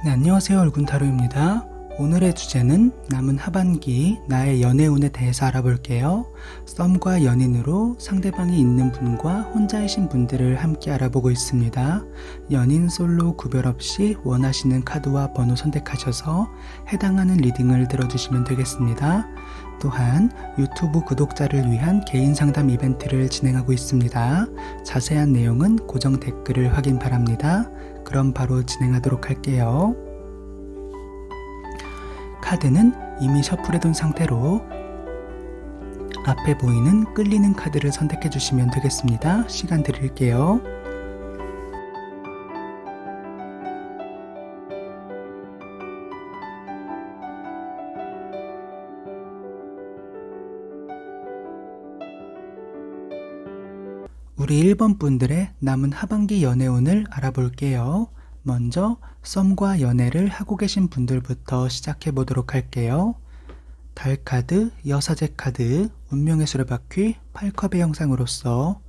네, 안녕하세요. 얼굴타로입니다. 오늘의 주제는 남은 하반기 나의 연애운에 대해서 알아볼게요. 썸과 연인으로 상대방이 있는 분과 혼자이신 분들을 함께 알아보고 있습니다. 연인, 솔로 구별 없이 원하시는 카드와 번호 선택하셔서 해당하는 리딩을 들어주시면 되겠습니다. 또한 유튜브 구독자를 위한 개인 상담 이벤트를 진행하고 있습니다. 자세한 내용은 고정 댓글을 확인 바랍니다. 그럼 바로 진행하도록 할게요. 카드는 이미 셔플해둔 상태로 앞에 보이는 끌리는 카드를 선택해 주시면 되겠습니다. 시간 드릴게요. 우리 1번 분들의 남은 하반기 연애운을 알아볼게요. 먼저 썸과 연애를 하고 계신 분들부터 시작해 보도록 할게요. 달카드, 여사제 카드, 운명의 수레바퀴, 8컵의 형상으로서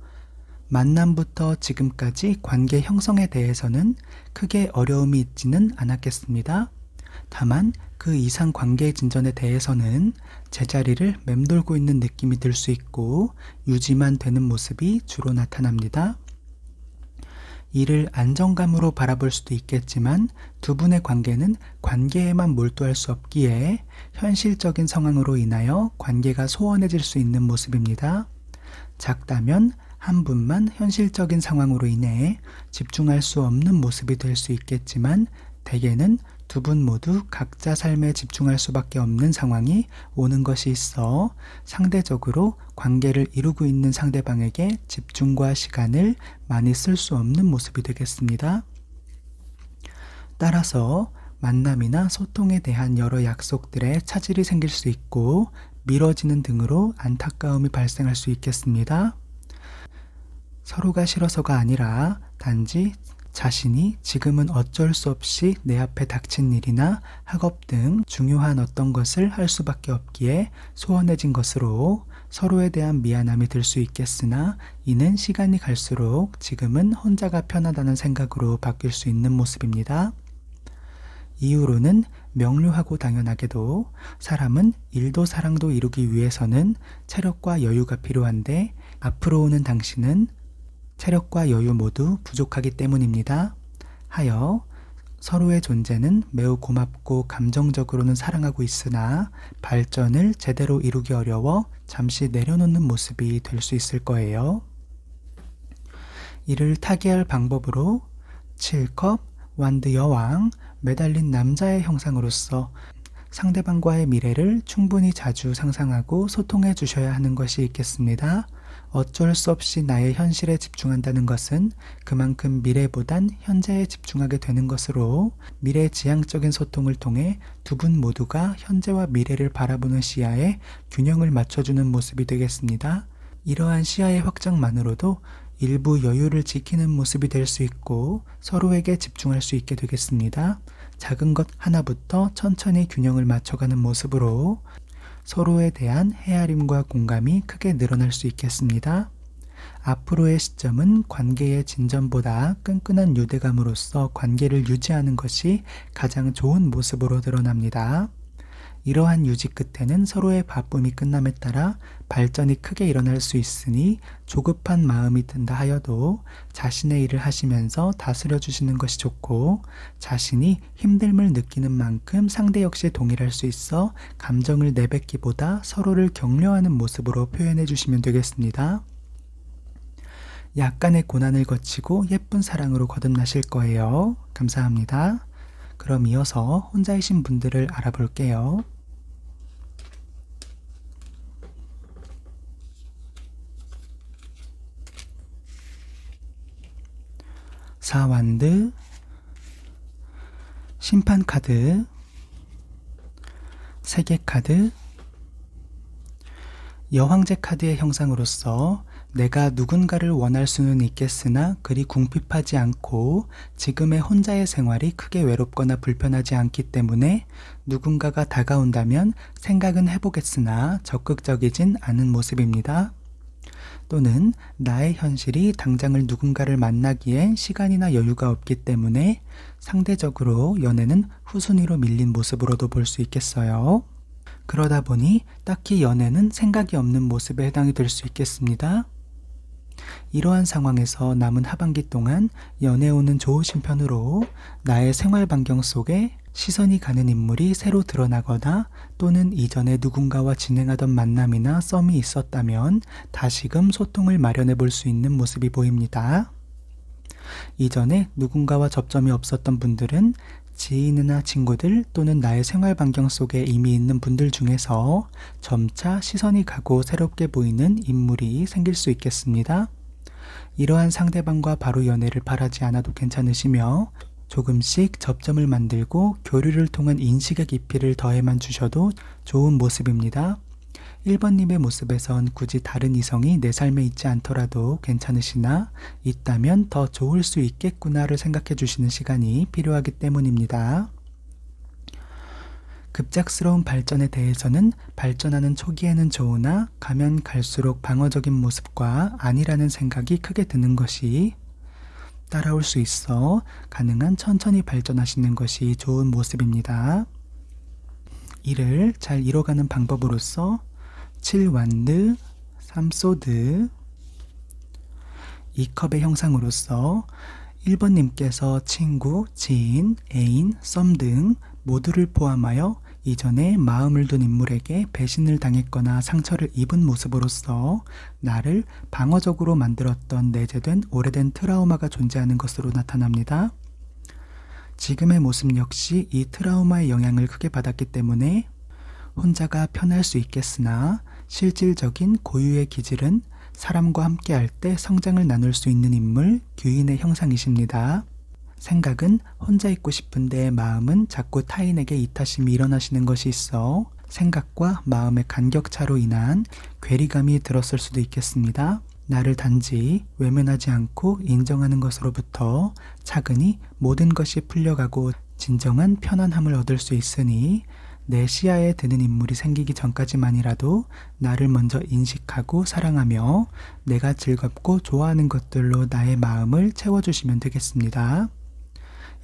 만남부터 지금까지 관계 형성에 대해서는 크게 어려움이 있지는 않았겠습니다. 다만 그 이상 관계 진전에 대해서는 제자리를 맴돌고 있는 느낌이 들 수 있고 유지만 되는 모습이 주로 나타납니다. 이를 안정감으로 바라볼 수도 있겠지만 두 분의 관계는 관계에만 몰두할 수 없기에 현실적인 상황으로 인하여 관계가 소원해질 수 있는 모습입니다. 작다면 한 분만 현실적인 상황으로 인해 집중할 수 없는 모습이 될 수 있겠지만 대개는 두 분 모두 각자 삶에 집중할 수밖에 없는 상황이 오는 것이 있어 상대적으로 관계를 이루고 있는 상대방에게 집중과 시간을 많이 쓸 수 없는 모습이 되겠습니다. 따라서 만남이나 소통에 대한 여러 약속들에 차질이 생길 수 있고 미뤄지는 등으로 안타까움이 발생할 수 있겠습니다. 서로가 싫어서가 아니라 단지 자신이 지금은 어쩔 수 없이 내 앞에 닥친 일이나 학업 등 중요한 어떤 것을 할 수밖에 없기에 소원해진 것으로 서로에 대한 미안함이 들 수 있겠으나 이는 시간이 갈수록 지금은 혼자가 편하다는 생각으로 바뀔 수 있는 모습입니다. 이후로는 명료하고 당연하게도 사람은 일도 사랑도 이루기 위해서는 체력과 여유가 필요한데 앞으로 오는 당신은 체력과 여유 모두 부족하기 때문입니다. 하여 서로의 존재는 매우 고맙고 감정적으로는 사랑하고 있으나 발전을 제대로 이루기 어려워 잠시 내려놓는 모습이 될 수 있을 거예요. 이를 타개할 방법으로 7컵, 완드 여왕, 매달린 남자의 형상으로서 상대방과의 미래를 충분히 자주 상상하고 소통해 주셔야 하는 것이 있겠습니다. 어쩔 수 없이 나의 현실에 집중한다는 것은 그만큼 미래보단 현재에 집중하게 되는 것으로 미래지향적인 소통을 통해 두 분 모두가 현재와 미래를 바라보는 시야에 균형을 맞춰주는 모습이 되겠습니다. 이러한 시야의 확장만으로도 일부 여유를 지키는 모습이 될 수 있고 서로에게 집중할 수 있게 되겠습니다. 작은 것 하나부터 천천히 균형을 맞춰가는 모습으로 서로에 대한 헤아림과 공감이 크게 늘어날 수 있겠습니다. 앞으로의 시점은 관계의 진전보다 끈끈한 유대감으로서 관계를 유지하는 것이 가장 좋은 모습으로 드러납니다. 이러한 유지 끝에는 서로의 바쁨이 끝남에 따라 발전이 크게 일어날 수 있으니 조급한 마음이 든다 하여도 자신의 일을 하시면서 다스려 주시는 것이 좋고 자신이 힘듦을 느끼는 만큼 상대 역시 동일할 수 있어 감정을 내뱉기보다 서로를 격려하는 모습으로 표현해 주시면 되겠습니다. 약간의 고난을 거치고 예쁜 사랑으로 거듭나실 거예요. 감사합니다. 그럼 이어서 혼자이신 분들을 알아볼게요. 사완드, 심판카드, 세계카드, 여황제 카드의 형상으로서 내가 누군가를 원할 수는 있겠으나 그리 궁핍하지 않고 지금의 혼자의 생활이 크게 외롭거나 불편하지 않기 때문에 누군가가 다가온다면 생각은 해보겠으나 적극적이진 않은 모습입니다. 또는 나의 현실이 당장을 누군가를 만나기엔 시간이나 여유가 없기 때문에 상대적으로 연애는 후순위로 밀린 모습으로도 볼 수 있겠어요. 그러다 보니 딱히 연애는 생각이 없는 모습에 해당이 될 수 있겠습니다. 이러한 상황에서 남은 하반기 동안 연애운은 좋으신 편으로 나의 생활 반경 속에 시선이 가는 인물이 새로 드러나거나 또는 이전에 누군가와 진행하던 만남이나 썸이 있었다면 다시금 소통을 마련해 볼 수 있는 모습이 보입니다. 이전에 누군가와 접점이 없었던 분들은 지인이나 친구들 또는 나의 생활 반경 속에 이미 있는 분들 중에서 점차 시선이 가고 새롭게 보이는 인물이 생길 수 있겠습니다. 이러한 상대방과 바로 연애를 바라지 않아도 괜찮으시며 조금씩 접점을 만들고 교류를 통한 인식의 깊이를 더해만 주셔도 좋은 모습입니다. 1번님의 모습에선 굳이 다른 이성이 내 삶에 있지 않더라도 괜찮으시나 있다면 더 좋을 수 있겠구나를 생각해 주시는 시간이 필요하기 때문입니다. 급작스러운 발전에 대해서는 발전하는 초기에는 좋으나 가면 갈수록 방어적인 모습과 아니라는 생각이 크게 드는 것이 따라올 수 있어 가능한 천천히 발전하시는 것이 좋은 모습입니다. 이를 잘 이뤄가는 방법으로서 7완드, 3소드, 2컵의 형상으로서 1번님께서 친구, 지인, 애인, 썸 등 모두를 포함하여 이전에 마음을 둔 인물에게 배신을 당했거나 상처를 입은 모습으로서 나를 방어적으로 만들었던 내재된 오래된 트라우마가 존재하는 것으로 나타납니다. 지금의 모습 역시 이 트라우마의 영향을 크게 받았기 때문에 혼자가 편할 수 있겠으나 실질적인 고유의 기질은 사람과 함께할 때 성장을 나눌 수 있는 인물, 규인의 형상이십니다. 생각은 혼자 있고 싶은데 마음은 자꾸 타인에게 이타심이 일어나시는 것이 있어 생각과 마음의 간격차로 인한 괴리감이 들었을 수도 있겠습니다. 나를 단지 외면하지 않고 인정하는 것으로부터 차근히 모든 것이 풀려가고 진정한 편안함을 얻을 수 있으니 내 시야에 드는 인물이 생기기 전까지만이라도 나를 먼저 인식하고 사랑하며 내가 즐겁고 좋아하는 것들로 나의 마음을 채워주시면 되겠습니다.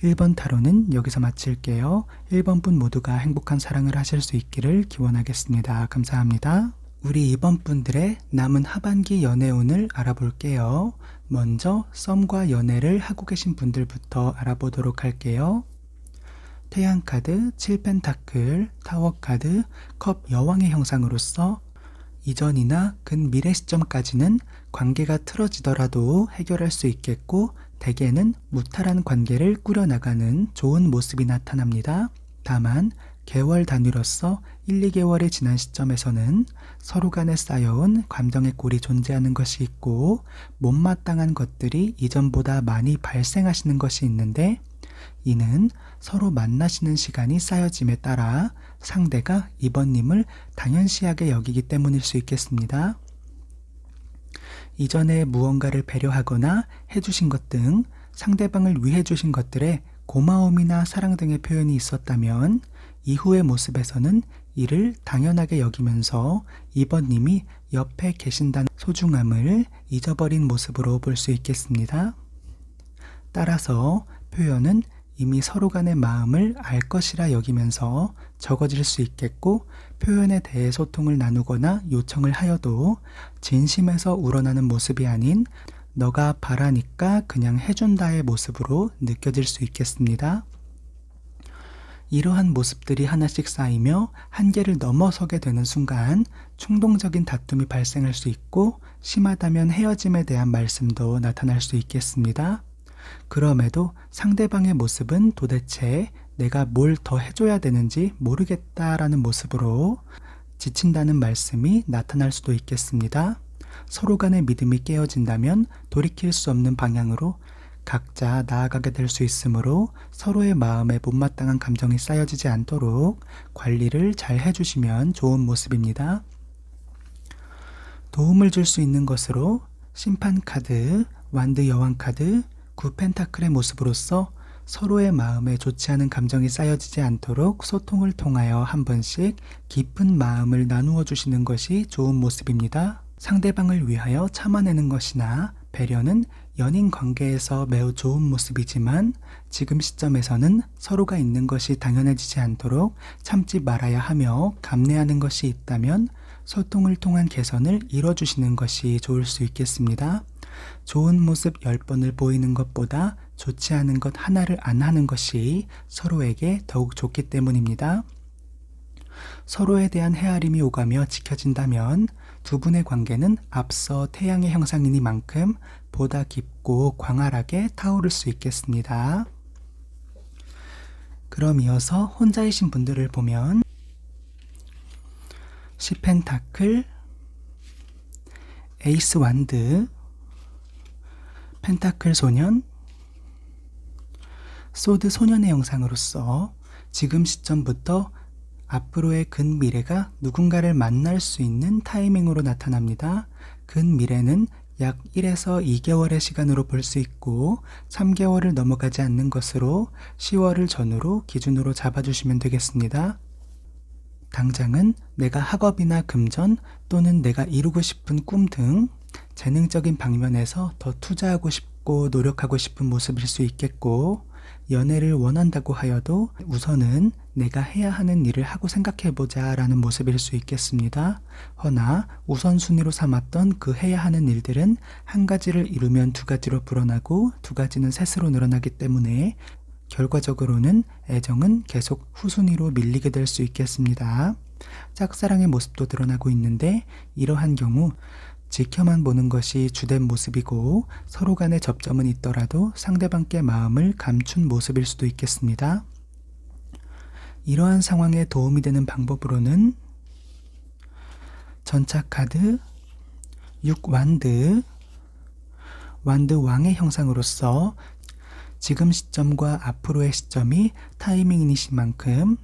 1번 타로는 여기서 마칠게요. 1번 분 모두가 행복한 사랑을 하실 수 있기를 기원하겠습니다. 감사합니다. 우리 2번 분들의 남은 하반기 연애운을 알아볼게요. 먼저 썸과 연애를 하고 계신 분들부터 알아보도록 할게요. 태양카드, 7펜타클, 타워카드, 컵 여왕의 형상으로서 이전이나 근미래 시점까지는 관계가 틀어지더라도 해결할 수 있겠고 대개는 무탈한 관계를 꾸려나가는 좋은 모습이 나타납니다. 다만 개월 단위로서 1, 2개월이 지난 시점에서는 서로 간에 쌓여온 감정의 골이 존재하는 것이 있고 못마땅한 것들이 이전보다 많이 발생하시는 것이 있는데 이는 서로 만나시는 시간이 쌓여짐에 따라 상대가 이번님을 당연시하게 여기기 때문일 수 있겠습니다. 이전에 무언가를 배려하거나 해주신 것 등 상대방을 위해 주신 것들에 고마움이나 사랑 등의 표현이 있었다면 이후의 모습에서는 이를 당연하게 여기면서 이번님이 옆에 계신다는 소중함을 잊어버린 모습으로 볼 수 있겠습니다. 따라서 표현은 이미 서로 간의 마음을 알 것이라 여기면서 적어질 수 있겠고 표현에 대해 소통을 나누거나 요청을 하여도 진심에서 우러나는 모습이 아닌 너가 바라니까 그냥 해준다의 모습으로 느껴질 수 있겠습니다. 이러한 모습들이 하나씩 쌓이며 한계를 넘어서게 되는 순간 충동적인 다툼이 발생할 수 있고 심하다면 헤어짐에 대한 말씀도 나타날 수 있겠습니다. 그럼에도 상대방의 모습은 도대체 내가 뭘 더 해줘야 되는지 모르겠다라는 모습으로 지친다는 말씀이 나타날 수도 있겠습니다. 서로 간의 믿음이 깨어진다면 돌이킬 수 없는 방향으로 각자 나아가게 될 수 있으므로 서로의 마음에 못마땅한 감정이 쌓여지지 않도록 관리를 잘 해주시면 좋은 모습입니다. 도움을 줄 수 있는 것으로 심판 카드, 완드 여왕 카드, 9펜타클의 모습으로서 서로의 마음에 좋지 않은 감정이 쌓여지지 않도록 소통을 통하여 한 번씩 깊은 마음을 나누어 주시는 것이 좋은 모습입니다. 상대방을 위하여 참아내는 것이나 배려는 연인 관계에서 매우 좋은 모습이지만 지금 시점에서는 서로가 있는 것이 당연해지지 않도록 참지 말아야 하며 감내하는 것이 있다면 소통을 통한 개선을 이뤄주시는 것이 좋을 수 있겠습니다. 좋은 모습 10번을 보이는 것보다 좋지 않은 것 하나를 안 하는 것이 서로에게 더욱 좋기 때문입니다. 서로에 대한 헤아림이 오가며 지켜진다면 두 분의 관계는 앞서 태양의 형상이니만큼 보다 깊고 광활하게 타오를 수 있겠습니다. 그럼 이어서 혼자이신 분들을 보면 10펜타클, 에이스 완드, 펜타클 소년, 소드 소년의 형상으로서 지금 시점부터 앞으로의 근미래가 누군가를 만날 수 있는 타이밍으로 나타납니다. 근미래는 약 1에서 2개월의 시간으로 볼 수 있고 3개월을 넘어가지 않는 것으로 10월을 전후로 기준으로 잡아주시면 되겠습니다. 당장은 내가 학업이나 금전 또는 내가 이루고 싶은 꿈 등 재능적인 방면에서 더 투자하고 싶고 노력하고 싶은 모습일 수 있겠고, 연애를 원한다고 하여도 우선은 내가 해야 하는 일을 하고 생각해보자 라는 모습일 수 있겠습니다. 허나 우선순위로 삼았던 그 해야 하는 일들은 한 가지를 이루면 두 가지로 불어나고 두 가지는 셋으로 늘어나기 때문에 결과적으로는 애정은 계속 후순위로 밀리게 될 수 있겠습니다. 짝사랑의 모습도 드러나고 있는데 이러한 경우 지켜만 보는 것이 주된 모습이고 서로 간의 접점은 있더라도 상대방께 마음을 감춘 모습일 수도 있겠습니다. 이러한 상황에 도움이 되는 방법으로는 전차 카드 6완드, 완드 왕의 형상으로서 지금 시점과 앞으로의 시점이 타이밍이신 만큼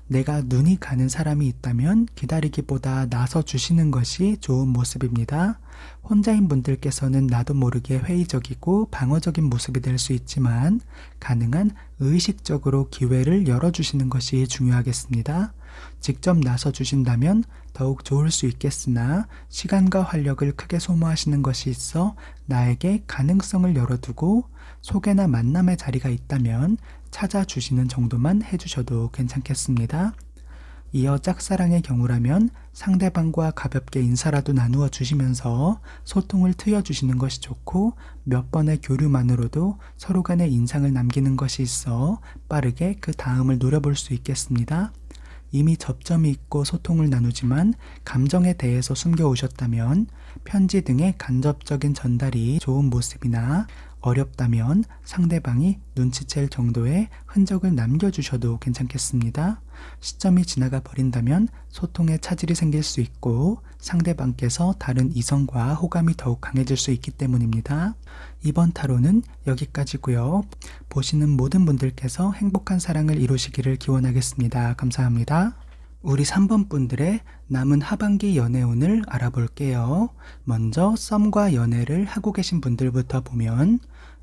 내가 눈이 가는 사람이 있다면 기다리기보다 나서 주시는 것이 좋은 모습입니다. 혼자인 분들께서는 나도 모르게 회의적이고 방어적인 모습이 될 수 있지만 가능한 의식적으로 기회를 열어주시는 것이 중요하겠습니다. 직접 나서 주신다면 더욱 좋을 수 있겠으나 시간과 활력을 크게 소모하시는 것이 있어 나에게 가능성을 열어두고 소개나 만남의 자리가 있다면 찾아주시는 정도만 해주셔도 괜찮겠습니다. 이어 짝사랑의 경우라면 상대방과 가볍게 인사라도 나누어 주시면서 소통을 트여주시는 것이 좋고 몇 번의 교류만으로도 서로 간의 인상을 남기는 것이 있어 빠르게 그 다음을 노려볼 수 있겠습니다. 이미 접점이 있고 소통을 나누지만 감정에 대해서 숨겨오셨다면 편지 등의 간접적인 전달이 좋은 모습이나 어렵다면 상대방이 눈치챌 정도의 흔적을 남겨주셔도 괜찮겠습니다. 시점이 지나가 버린다면 소통에 차질이 생길 수 있고 상대방께서 다른 이성과 호감이 더욱 강해질 수 있기 때문입니다. 이번 타로는 여기까지고요. 보시는 모든 분들께서 행복한 사랑을 이루시기를 기원하겠습니다. 감사합니다. 우리 3번 분들의 남은 하반기 연애운을 알아볼게요. 먼저 썸과 연애를 하고 계신 분들부터 보면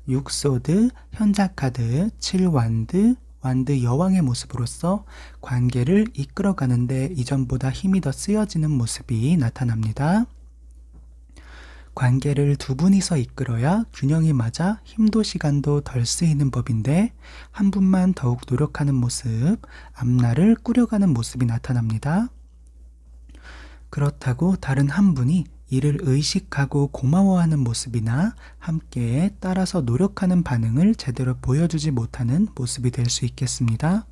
6소드, 현자카드, 7완드, 완드 여왕의 모습으로서 관계를 이끌어가는데 이전보다 힘이 더 쓰여지는 모습이 나타납니다. 관계를 두 분이서 이끌어야 균형이 맞아 힘도 시간도 덜 쓰이는 법인데 한 분만 더욱 노력하는 모습, 앞날을 꾸려가는 모습이 나타납니다. 그렇다고 다른 한 분이 이를 의식하고 고마워하는 모습이나 함께 따라서 노력하는 반응을 제대로 보여주지 못하는 모습이 될 수 있겠습니다.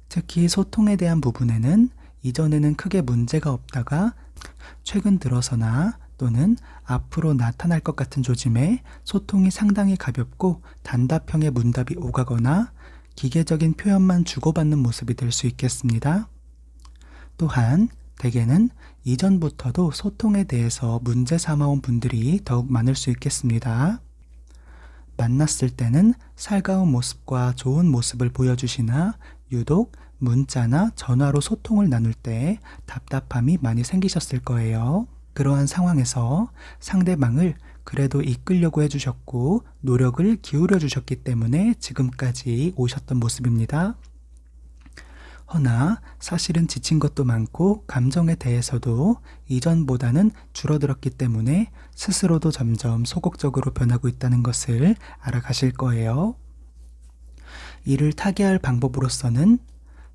특히 소통에 대한 부분에는 이전에는 크게 문제가 없다가 최근 들어서나 또는 앞으로 나타날 것 같은 조짐에 소통이 상당히 가볍고 단답형의 문답이 오가거나 기계적인 표현만 주고받는 모습이 될 수 있겠습니다. 또한 대개는 이전부터도 소통에 대해서 문제 삼아온 분들이 더욱 많을 수 있겠습니다. 만났을 때는 살가운 모습과 좋은 모습을 보여주시나 유독 문자나 전화로 소통을 나눌 때 답답함이 많이 생기셨을 거예요. 그러한 상황에서 상대방을 그래도 이끌려고 해주셨고 노력을 기울여 주셨기 때문에 지금까지 오셨던 모습입니다. 허나 사실은 지친 것도 많고 감정에 대해서도 이전보다는 줄어들었기 때문에 스스로도 점점 소극적으로 변하고 있다는 것을 알아가실 거예요. 이를 타개할 방법으로서는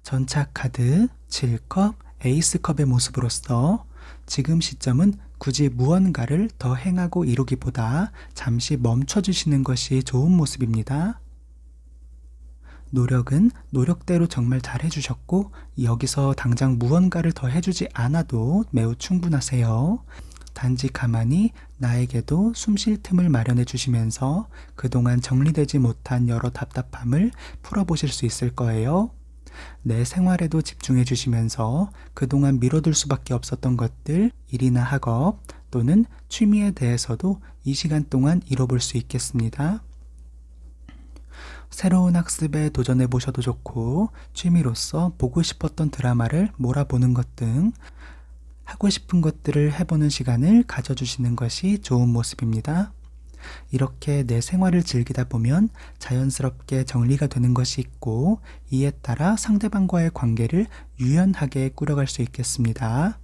전차카드, 7컵, 에이스컵의 모습으로서 지금 시점은 굳이 무언가를 더 행하고 이루기보다 잠시 멈춰주시는 것이 좋은 모습입니다. 노력은 노력대로 정말 잘 해주셨고 여기서 당장 무언가를 더 해주지 않아도 매우 충분하세요. 단지 가만히 나에게도 숨 쉴 틈을 마련해 주시면서 그동안 정리되지 못한 여러 답답함을 풀어보실 수 있을 거예요. 내 생활에도 집중해 주시면서 그동안 미뤄둘 수밖에 없었던 것들, 일이나 학업 또는 취미에 대해서도 이 시간 동안 이뤄볼 수 있겠습니다. 새로운 학습에 도전해 보셔도 좋고 취미로서 보고 싶었던 드라마를 몰아보는 것 등 하고 싶은 것들을 해보는 시간을 가져주시는 것이 좋은 모습입니다. 이렇게 내 생활을 즐기다 보면 자연스럽게 정리가 되는 것이 있고 이에 따라 상대방과의 관계를 유연하게 꾸려갈 수 있겠습니다.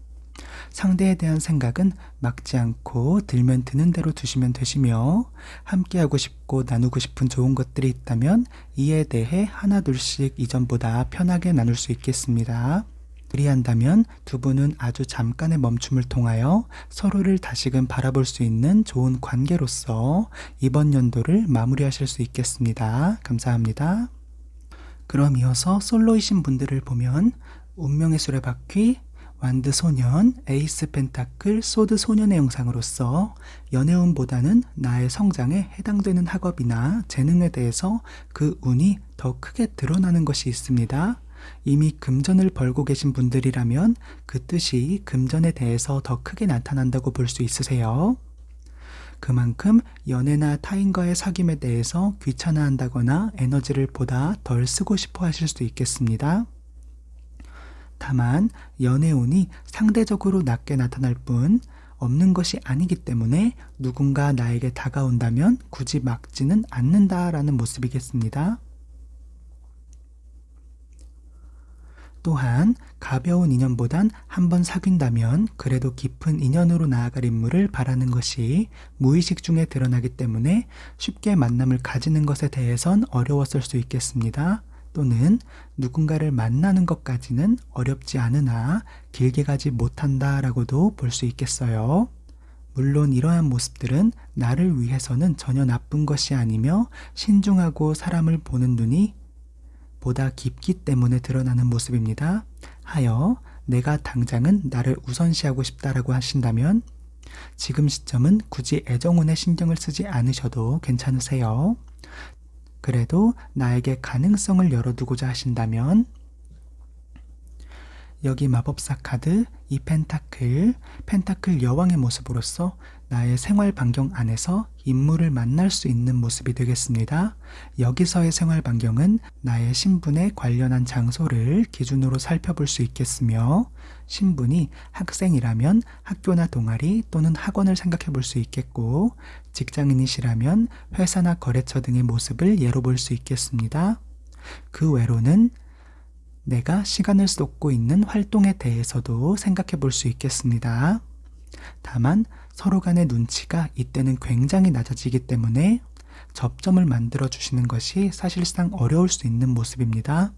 상대에 대한 생각은 막지 않고 들면 드는 대로 두시면 되시며 함께 하고 싶고 나누고 싶은 좋은 것들이 있다면 이에 대해 하나둘씩 이전보다 편하게 나눌 수 있겠습니다. 그리한다면 두 분은 아주 잠깐의 멈춤을 통하여 서로를 다시금 바라볼 수 있는 좋은 관계로서 이번 연도를 마무리하실 수 있겠습니다. 감사합니다. 그럼 이어서 솔로이신 분들을 보면 운명의 수레바퀴, 완드 소년, 에이스 펜타클, 소드 소년의 영상으로서 연애운보다는 나의 성장에 해당되는 학업이나 재능에 대해서 그 운이 더 크게 드러나는 것이 있습니다. 이미 금전을 벌고 계신 분들이라면 그 뜻이 금전에 대해서 더 크게 나타난다고 볼 수 있으세요. 그만큼 연애나 타인과의 사귐에 대해서 귀찮아한다거나 에너지를 보다 덜 쓰고 싶어 하실 수 있겠습니다. 다만 연애운이 상대적으로 낮게 나타날 뿐 없는 것이 아니기 때문에 누군가 나에게 다가온다면 굳이 막지는 않는다라는 모습이겠습니다. 또한 가벼운 인연보단 한번 사귄다면 그래도 깊은 인연으로 나아갈 인물을 바라는 것이 무의식 중에 드러나기 때문에 쉽게 만남을 가지는 것에 대해선 어려웠을 수 있겠습니다. 또는 누군가를 만나는 것까지는 어렵지 않으나 길게 가지 못한다라고도 볼 수 있겠어요. 물론 이러한 모습들은 나를 위해서는 전혀 나쁜 것이 아니며 신중하고 사람을 보는 눈이 보다 깊기 때문에 드러나는 모습입니다. 하여 내가 당장은 나를 우선시하고 싶다라고 하신다면 지금 시점은 굳이 애정운에 신경을 쓰지 않으셔도 괜찮으세요. 그래도 나에게 가능성을 열어두고자 하신다면 여기 마법사 카드, 이 펜타클 여왕의 모습으로서 나의 생활 반경 안에서 인물을 만날 수 있는 모습이 되겠습니다. 여기서의 생활 반경은 나의 신분에 관련한 장소를 기준으로 살펴볼 수 있겠으며 신분이 학생이라면 학교나 동아리 또는 학원을 생각해 볼 수 있겠고 직장인이시라면 회사나 거래처 등의 모습을 예로 볼 수 있겠습니다. 그 외로는 내가 시간을 쏟고 있는 활동에 대해서도 생각해 볼 수 있겠습니다. 다만 서로 간의 눈치가 이때는 굉장히 낮아지기 때문에 접점을 만들어 주시는 것이 사실상 어려울 수 있는 모습입니다.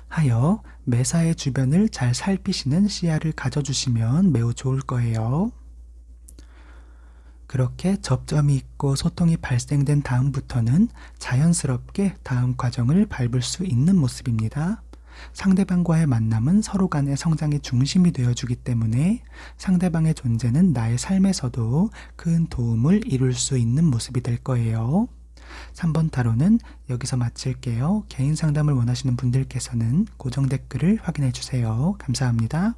하여 매사의 주변을 잘 살피시는 시야를 가져주시면 매우 좋을 거예요. 그렇게 접점이 있고 소통이 발생된 다음부터는 자연스럽게 다음 과정을 밟을 수 있는 모습입니다. 상대방과의 만남은 서로 간의 성장의 중심이 되어주기 때문에 상대방의 존재는 나의 삶에서도 큰 도움을 이룰 수 있는 모습이 될 거예요. 3번 타로는 여기서 마칠게요. 개인 상담을 원하시는 분들께서는 고정 댓글을 확인해 주세요. 감사합니다.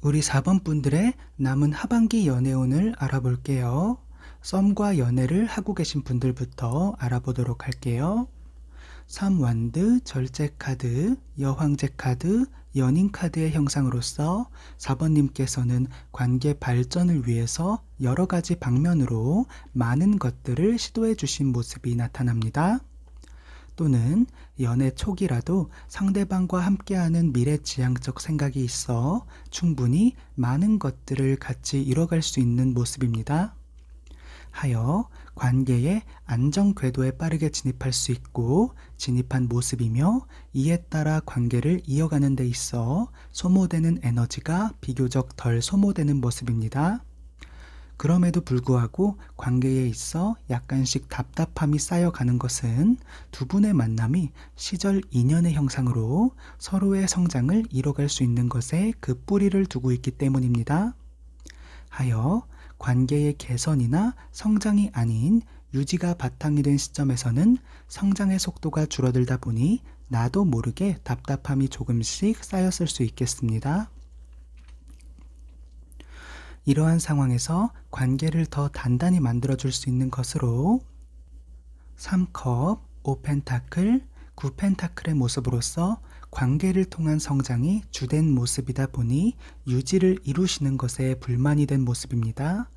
우리 4번 분들의 남은 하반기 연애운을 알아볼게요. 썸과 연애를 하고 계신 분들부터 알아보도록 할게요. 3완드, 절제 카드, 여황제 카드, 연인 카드의 형상으로서 4번님께서는 관계 발전을 위해서 여러 가지 방면으로 많은 것들을 시도해 주신 모습이 나타납니다. 또는 연애 초기라도 상대방과 함께하는 미래지향적 생각이 있어 충분히 많은 것들을 같이 이뤄갈 수 있는 모습입니다. 하여 관계의 안정 궤도에 빠르게 진입할 수 있고 진입한 모습이며 이에 따라 관계를 이어가는 데 있어 소모되는 에너지가 비교적 덜 소모되는 모습입니다. 그럼에도 불구하고 관계에 있어 약간씩 답답함이 쌓여가는 것은 두 분의 만남이 시절 인연의 형상으로 서로의 성장을 이뤄갈 수 있는 것에 그 뿌리를 두고 있기 때문입니다. 하여 관계의 개선이나 성장이 아닌 유지가 바탕이 된 시점에서는 성장의 속도가 줄어들다 보니 나도 모르게 답답함이 조금씩 쌓였을 수 있겠습니다. 이러한 상황에서 관계를 더 단단히 만들어줄 수 있는 것으로 3컵, 5펜타클, 9펜타클의 모습으로서 관계를 통한 성장이 주된 모습이다 보니 유지를 이루시는 것에 불만이 된 모습입니다.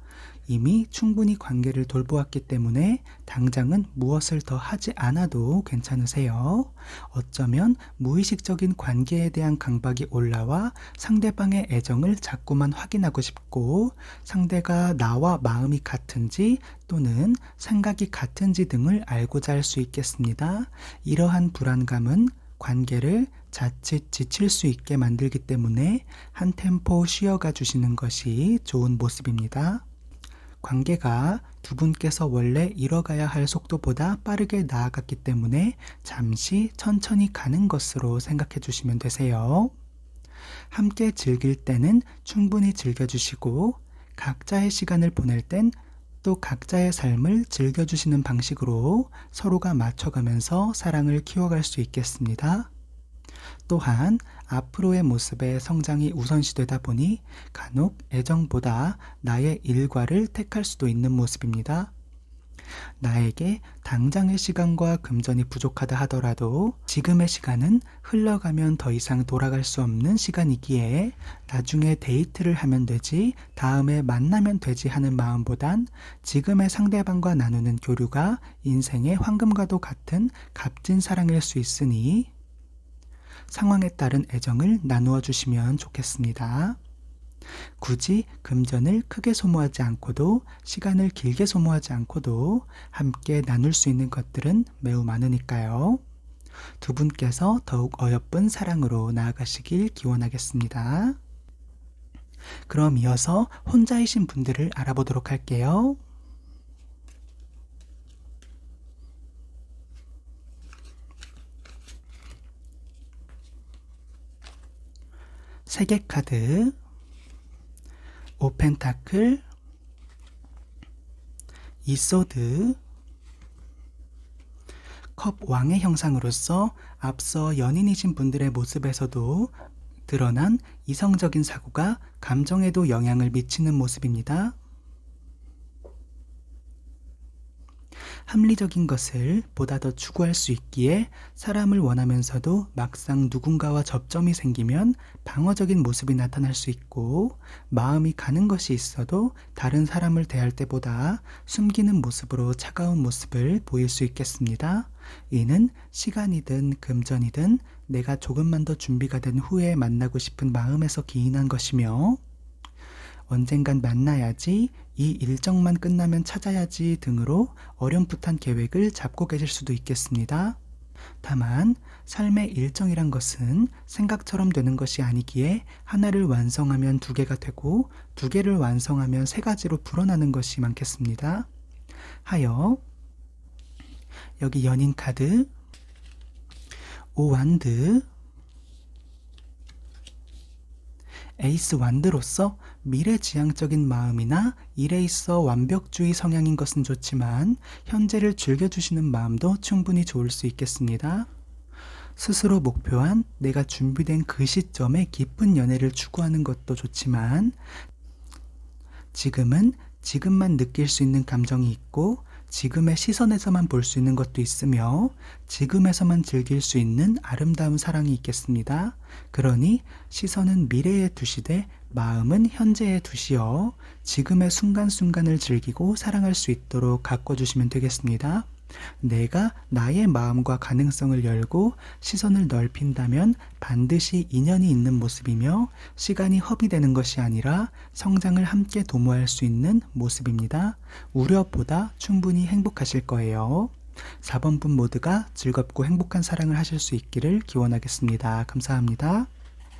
이미 충분히 관계를 돌보았기 때문에 당장은 무엇을 더 하지 않아도 괜찮으세요. 어쩌면 무의식적인 관계에 대한 강박이 올라와 상대방의 애정을 자꾸만 확인하고 싶고 상대가 나와 마음이 같은지 또는 생각이 같은지 등을 알고자 할 수 있겠습니다. 이러한 불안감은 관계를 자칫 지칠 수 있게 만들기 때문에 한 템포 쉬어가 주시는 것이 좋은 모습입니다. 관계가 두 분께서 원래 이뤄가야 할 속도보다 빠르게 나아갔기 때문에 잠시 천천히 가는 것으로 생각해 주시면 되세요. 함께 즐길 때는 충분히 즐겨주시고 각자의 시간을 보낼 땐 또 각자의 삶을 즐겨주시는 방식으로 서로가 맞춰가면서 사랑을 키워갈 수 있겠습니다. 또한 앞으로의 모습의 성장이 우선시되다 보니 간혹 애정보다 나의 일과를 택할 수도 있는 모습입니다. 나에게 당장의 시간과 금전이 부족하다 하더라도 지금의 시간은 흘러가면 더 이상 돌아갈 수 없는 시간이기에 나중에 데이트를 하면 되지 다음에 만나면 되지 하는 마음보단 지금의 상대방과 나누는 교류가 인생의 황금과도 같은 값진 사랑일 수 있으니 상황에 따른 애정을 나누어 주시면 좋겠습니다. 굳이 금전을 크게 소모하지 않고도 시간을 길게 소모하지 않고도 함께 나눌 수 있는 것들은 매우 많으니까요. 두 분께서 더욱 어여쁜 사랑으로 나아가시길 기원하겠습니다. 그럼 이어서 혼자이신 분들을 알아보도록 할게요. 세개 카드, 5펜타클, 2소드, 컵 왕의 형상으로서 앞서 연인이신 분들의 모습에서도 드러난 이성적인 사고가 감정에도 영향을 미치는 모습입니다. 합리적인 것을 보다 더 추구할 수 있기에 사람을 원하면서도 막상 누군가와 접점이 생기면 방어적인 모습이 나타날 수 있고 마음이 가는 것이 있어도 다른 사람을 대할 때보다 숨기는 모습으로 차가운 모습을 보일 수 있겠습니다. 이는 시간이든 금전이든 내가 조금만 더 준비가 된 후에 만나고 싶은 마음에서 기인한 것이며 언젠간 만나야지, 이 일정만 끝나면 찾아야지 등으로 어렴풋한 계획을 잡고 계실 수도 있겠습니다. 다만 삶의 일정이란 것은 생각처럼 되는 것이 아니기에 하나를 완성하면 두 개가 되고 두 개를 완성하면 세 가지로 불어나는 것이 많겠습니다. 하여 여기 연인 카드, 5완드, 에이스 완드로서 미래지향적인 마음이나 일에 있어 완벽주의 성향인 것은 좋지만 현재를 즐겨주시는 마음도 충분히 좋을 수 있겠습니다. 스스로 목표한 내가 준비된 그 시점에 깊은 연애를 추구하는 것도 좋지만 지금은 지금만 느낄 수 있는 감정이 있고 지금의 시선에서만 볼 수 있는 것도 있으며 지금에서만 즐길 수 있는 아름다운 사랑이 있겠습니다. 그러니 시선은 미래에 두시되 마음은 현재에 두시어 지금의 순간순간을 즐기고 사랑할 수 있도록 가꿔주시면 되겠습니다. 내가 나의 마음과 가능성을 열고 시선을 넓힌다면 반드시 인연이 있는 모습이며 시간이 허비되는 것이 아니라 성장을 함께 도모할 수 있는 모습입니다. 우려보다 충분히 행복하실 거예요. 4번 분 모두가 즐겁고 행복한 사랑을 하실 수 있기를 기원하겠습니다. 감사합니다.